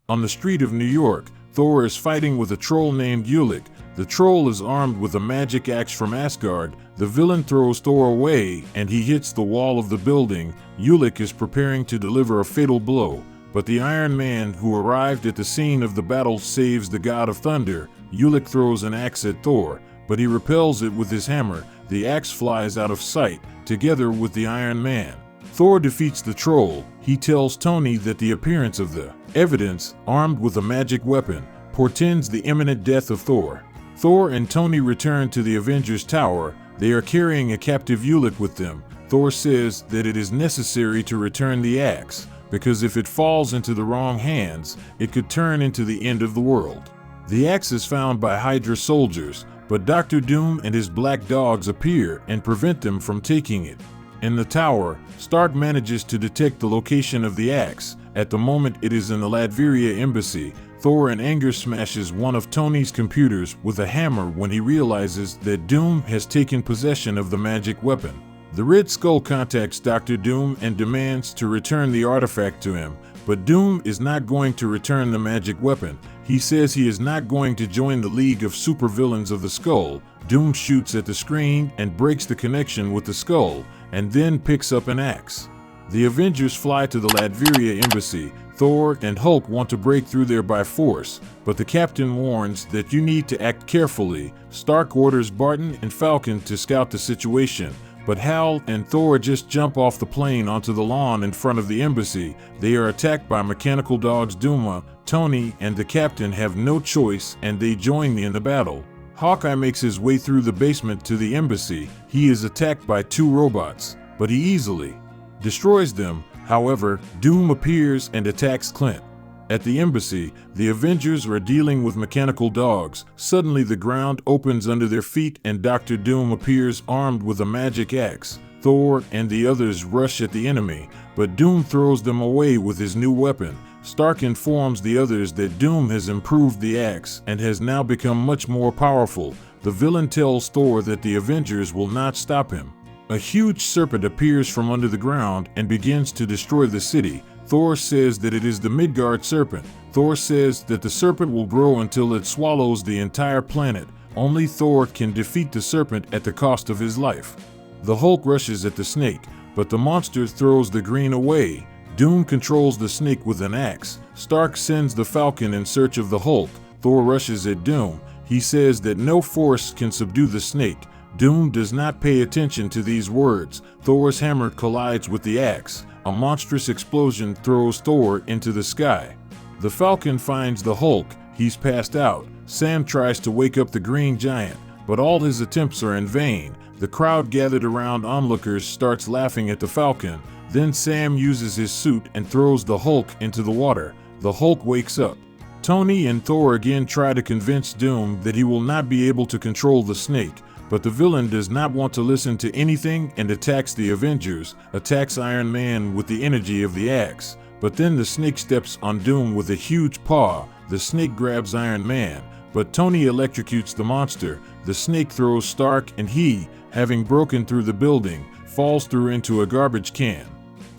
On the street of New York, Thor is fighting with a troll named Ulik. The troll is armed with a magic axe from Asgard. The villain throws Thor away and he hits the wall of the building. Ulik is preparing to deliver a fatal blow, but the Iron Man who arrived at the scene of the battle saves the God of Thunder. Ulik throws an axe at Thor, but he repels it with his hammer. The axe flies out of sight, together with the Iron Man. Thor defeats the troll. He tells Tony that the appearance of the evidence, armed with a magic weapon, portends the imminent death of Thor. Thor and Tony return to the Avengers Tower. They are carrying a captive Ulik with them. Thor says that it is necessary to return the axe, because if it falls into the wrong hands, it could turn into the end of the world. The axe is found by Hydra soldiers, but Dr. Doom and his black dogs appear and prevent them from taking it. In the tower, Stark manages to detect the location of the axe. At the moment it is in the Latveria embassy. Thor in anger smashes one of Tony's computers with a hammer when he realizes that Doom has taken possession of the magic weapon. The Red Skull contacts Dr. Doom and demands to return the artifact to him, but Doom is not going to return the magic weapon. He says he is not going to join the League of Supervillains of the Skull. Doom shoots at the screen and breaks the connection with the skull, and then picks up an axe. The Avengers fly to the Latveria embassy. Thor and Hulk want to break through there by force, but the captain warns that you need to act carefully. Stark orders Barton and Falcon to scout the situation, but Hal and Thor just jump off the plane onto the lawn in front of the embassy. They are attacked by mechanical dogs. Duma, Tony, and the captain have no choice and they join in the battle. Hawkeye makes his way through the basement to the embassy. He is attacked by two robots, but he easily destroys them. However, Doom appears and attacks Clint. At the embassy, the Avengers are dealing with mechanical dogs. Suddenly the ground opens under their feet and Dr. Doom appears armed with a magic axe. Thor and the others rush at the enemy, but Doom throws them away with his new weapon. Stark informs the others that Doom has improved the axe and has now become much more powerful. The villain tells Thor that the Avengers will not stop him. A huge serpent appears from under the ground and begins to destroy the city. Thor says that it is the Midgard serpent. Thor says that the serpent will grow until it swallows the entire planet. Only Thor can defeat the serpent at the cost of his life. The Hulk rushes at the snake, but the monster throws the green away. Doom controls the snake with an axe. Stark sends the Falcon in search of the Hulk. Thor rushes at Doom. He says that no force can subdue the snake. Doom does not pay attention to these words. Thor's hammer collides with the axe. A monstrous explosion throws Thor into the sky. The Falcon finds the Hulk. He's passed out. Sam tries to wake up the Green Giant, but all his attempts are in vain. The crowd gathered around onlookers starts laughing at the Falcon. Then Sam uses his suit and throws the Hulk into the water. The Hulk wakes up. Tony and Thor again try to convince Doom that he will not be able to control the snake, but the villain does not want to listen to anything and attacks the Avengers, attacks Iron Man with the energy of the axe. But then the snake steps on Doom with a huge paw. The snake grabs Iron Man, but Tony electrocutes the monster. The snake throws Stark and he, having broken through the building, falls through into a garbage can.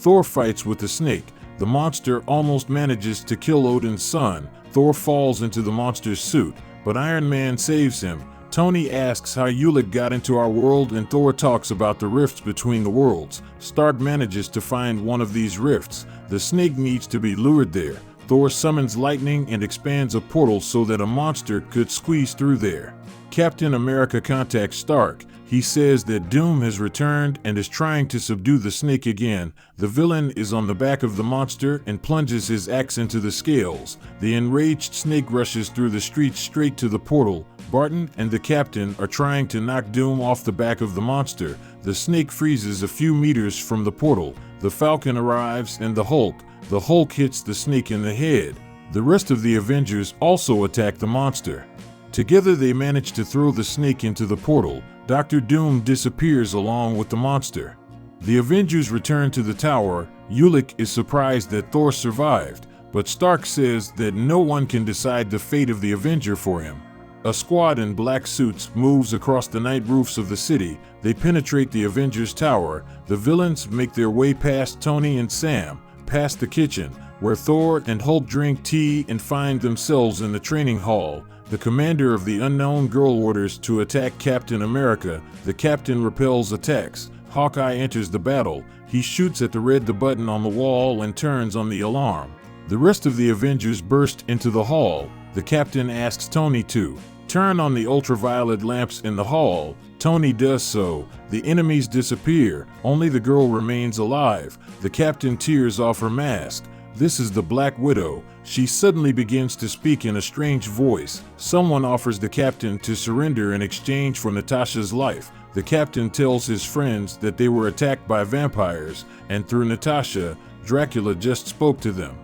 Thor fights with the snake. The monster almost manages to kill Odin's son. Thor falls into the monster's suit, but Iron Man saves him. Tony asks how Ulik got into our world and Thor talks about the rifts between the worlds. Stark manages to find one of these rifts. The snake needs to be lured there. Thor summons lightning and expands a portal so that a monster could squeeze through there. Captain America contacts Stark. He says that Doom has returned and is trying to subdue the snake again. The villain is on the back of the monster and plunges his axe into the scales. The enraged snake rushes through the streets straight to the portal. Barton and the captain are trying to knock Doom off the back of the monster. The snake freezes a few meters from the portal. The Falcon arrives and the Hulk hits the snake in the head. The rest of the Avengers also attack the monster. Together they manage to throw the snake into the portal. Dr. Doom disappears along with the monster. The Avengers return to the tower. Ulik is surprised that Thor survived, but Stark says that no one can decide the fate of the Avenger for him. A squad in black suits moves across the night roofs of the city. They penetrate the Avengers Tower. The villains make their way past Tony and Sam, past the kitchen, where Thor and Hulk drink tea and find themselves in the training hall. The commander of the unknown girl orders to attack Captain America. The captain repels attacks. Hawkeye enters the battle. He shoots at the red button on the wall and turns on the alarm. The rest of the Avengers burst into the hall. The captain asks Tony to turn on the ultraviolet lamps in the hall. Tony does so. The enemies disappear. Only the girl remains alive. The captain tears off her mask. This is the Black Widow. She suddenly begins to speak in a strange voice. Someone offers the captain to surrender in exchange for Natasha's life. The captain tells his friends that they were attacked by vampires, and through Natasha, Dracula just spoke to them.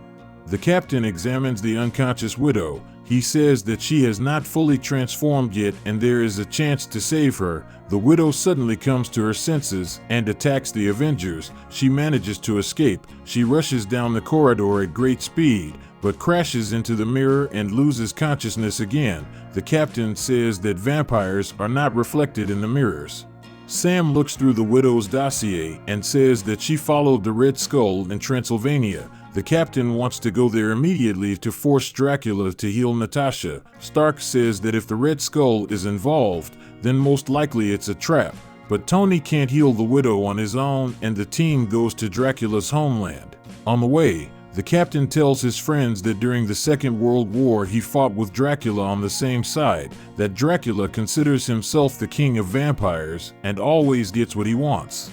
The captain examines the unconscious widow. He says that she has not fully transformed yet and there is a chance to save her. The widow suddenly comes to her senses and attacks the Avengers. She manages to escape. She rushes down the corridor at great speed, but crashes into the mirror and loses consciousness again. The captain says that vampires are not reflected in the mirrors. Sam looks through the widow's dossier and says that she followed the Red Skull in Transylvania. The captain wants to go there immediately to force Dracula to heal Natasha. Stark says that if the Red Skull is involved, then most likely it's a trap. But Tony can't heal the widow on his own, and the team goes to Dracula's homeland. On the way, the captain tells his friends that during the Second World War he fought with Dracula on the same side, that Dracula considers himself the king of vampires and always gets what he wants.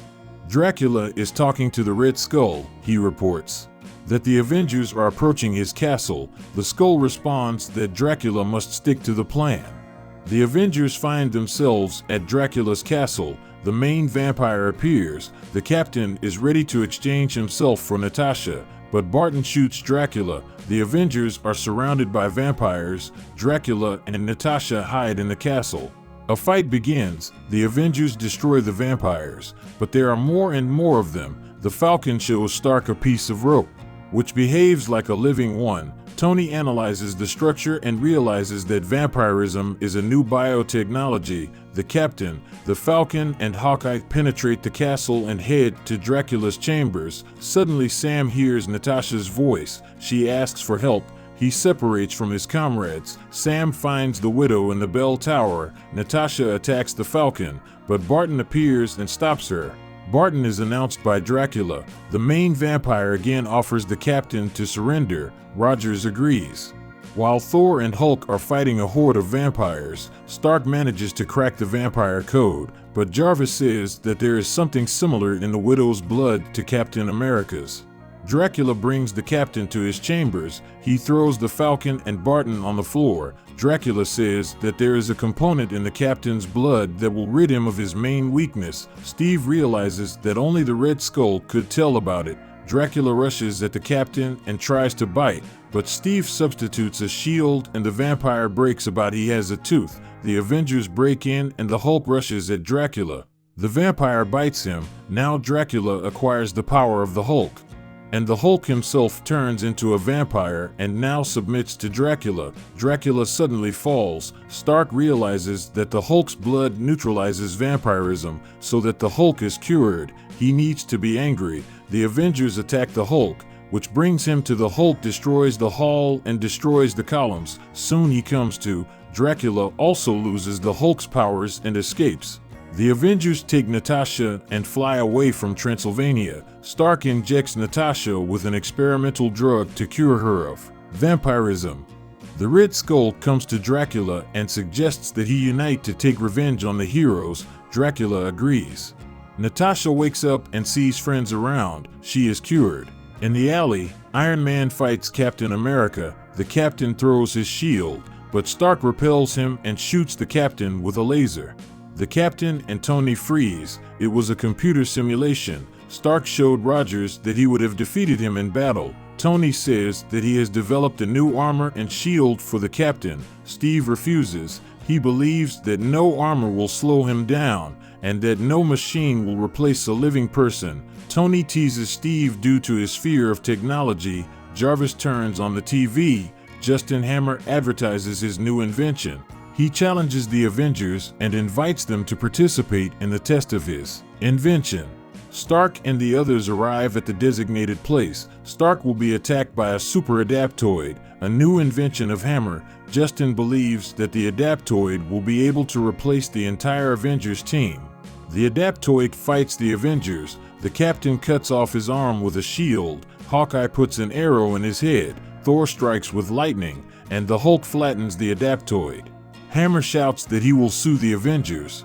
Dracula is talking to the Red Skull, he reports that the Avengers are approaching his castle. The Skull responds that Dracula must stick to the plan. The Avengers find themselves at Dracula's castle. The main vampire appears. The captain is ready to exchange himself for Natasha, but Barton shoots Dracula. The Avengers are surrounded by vampires. Dracula and Natasha hide in the castle. A fight begins. The Avengers destroy the vampires, but there are more and more of them. The Falcon shows Stark a piece of rope, which behaves like a living one. Tony analyzes the structure and realizes that vampirism is a new biotechnology. The captain, the Falcon, and Hawkeye penetrate the castle and head to Dracula's chambers. Suddenly Sam hears Natasha's voice. She asks for help. He separates from his comrades. Sam finds the widow in the bell tower. Natasha attacks the Falcon, but Barton appears and stops her. Barton is announced by Dracula. The main vampire again offers the captain to surrender. Rogers agrees. While Thor and Hulk are fighting a horde of vampires, Stark manages to crack the vampire code, but Jarvis says that there is something similar in the widow's blood to Captain America's. Dracula brings the captain to his chambers. He throws the Falcon and Barton on the floor. Dracula says that there is a component in the captain's blood that will rid him of his main weakness. Steve realizes that only the Red Skull could tell about it. Dracula rushes at the captain and tries to bite, but Steve substitutes a shield and the vampire breaks about he has a tooth. The Avengers break in and the Hulk rushes at Dracula. The vampire bites him. Now Dracula acquires the power of the Hulk, and the Hulk himself turns into a vampire and now submits to Dracula. Dracula suddenly falls. Stark realizes that the Hulk's blood neutralizes vampirism, so that the Hulk is cured. He needs to be angry. The Avengers attack the Hulk, which brings him to the Hulk destroys the hall and destroys the columns. Soon he comes to. Dracula also loses the Hulk's powers and escapes. The Avengers take Natasha and fly away from Transylvania. Stark injects Natasha with an experimental drug to cure her of vampirism. The Red Skull comes to Dracula and suggests that he unite to take revenge on the heroes. Dracula agrees. Natasha wakes up and sees friends around. She is cured. In the alley, Iron Man fights Captain America. The captain throws his shield, but Stark repels him and shoots the captain with a laser. The captain and Tony freeze. It was a computer simulation. Stark showed Rogers that he would have defeated him in battle. Tony says that he has developed a new armor and shield for the captain. Steve refuses. He believes that no armor will slow him down and that no machine will replace a living person. Tony teases Steve due to his fear of technology. Jarvis turns on the TV. Justin Hammer advertises his new invention. He challenges the Avengers and invites them to participate in the test of his invention. Stark and the others arrive at the designated place. Stark will be attacked by a super adaptoid, a new invention of Hammer. Justin believes that the adaptoid will be able to replace the entire Avengers team. The adaptoid fights the Avengers. The captain cuts off his arm with a shield. Hawkeye puts an arrow in his head. Thor strikes with lightning, and the Hulk flattens the adaptoid. Hammer shouts that he will sue the Avengers.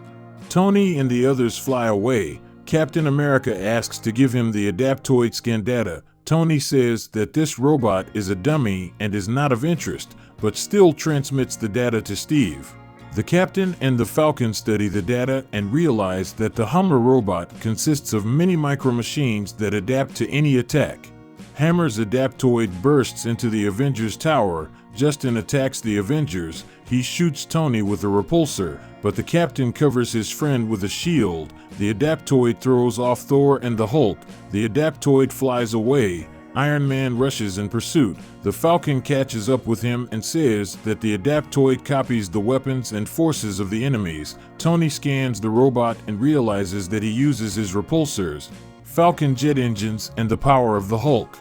Tony and the others fly away. Captain America asks to give him the adaptoid scan data. Tony says that this robot is a dummy and is not of interest, but still transmits the data to Steve. The captain and the Falcon study the data and realize that the Hummer robot consists of many micro-machines that adapt to any attack. Hammer's adaptoid bursts into the Avengers Tower. Justin attacks the Avengers. He shoots Tony with a repulsor, but the captain covers his friend with a shield. The adaptoid throws off Thor and the Hulk. The adaptoid flies away. Iron Man rushes in pursuit. The Falcon catches up with him and says that the adaptoid copies the weapons and forces of the enemies. Tony scans the robot and realizes that he uses his repulsors, Falcon jet engines, and the power of the Hulk.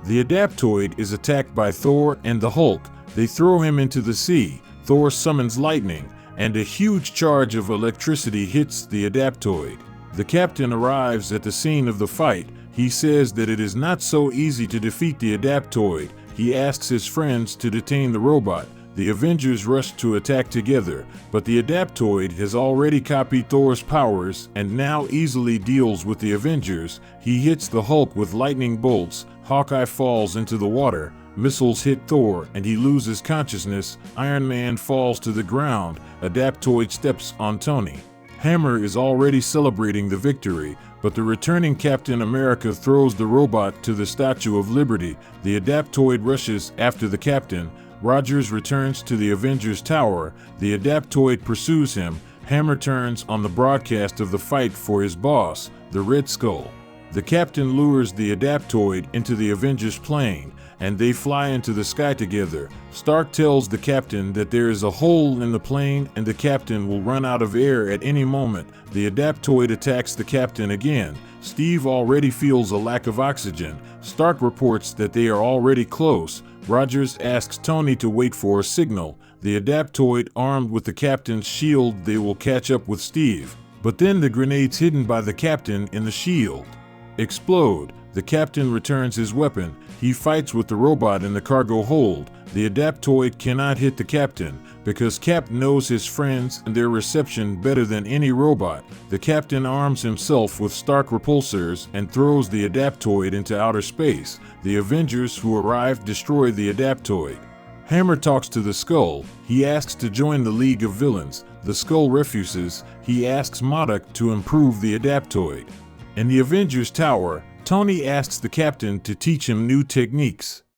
The adaptoid is attacked by Thor and the Hulk. They throw him into the sea. Thor summons lightning, and a huge charge of electricity hits the adaptoid. The captain arrives at the scene of the fight. He says that it is not so easy to defeat the adaptoid. He asks his friends to detain the robot. The Avengers rush to attack together, but the adaptoid has already copied Thor's powers and now easily deals with the Avengers. He hits the Hulk with lightning bolts. Hawkeye falls into the water. Missiles hit Thor and he loses consciousness. Iron Man falls to the ground. Adaptoid steps on Tony. Hammer is already celebrating the victory, but the returning Captain America throws the robot to the Statue of Liberty. The adaptoid rushes after the captain. Rogers returns to the Avengers Tower. The adaptoid pursues him. Hammer turns on the broadcast of the fight for his boss, the Red Skull. The captain lures the adaptoid into the Avengers plane, and they fly into the sky together. Stark tells the captain that there is a hole in the plane and the captain will run out of air at any moment. The adaptoid attacks the captain again. Steve already feels a lack of oxygen. Stark reports that they are already close. Rogers asks Tony to wait for a signal. The adaptoid, armed with the captain's shield, they will catch up with Steve. But then the grenades hidden by the captain in the shield explode. The captain returns his weapon. He fights with the robot in the cargo hold. The adaptoid cannot hit the captain because Cap knows his friends and their reception better than any robot. The captain arms himself with Stark repulsors and throws the adaptoid into outer space. The Avengers who arrive destroy the adaptoid. Hammer talks to the Skull. He asks to join the League of Villains. The Skull refuses. He asks Modok to improve the adaptoid. In the Avengers Tower, Tony asks the captain to teach him new techniques.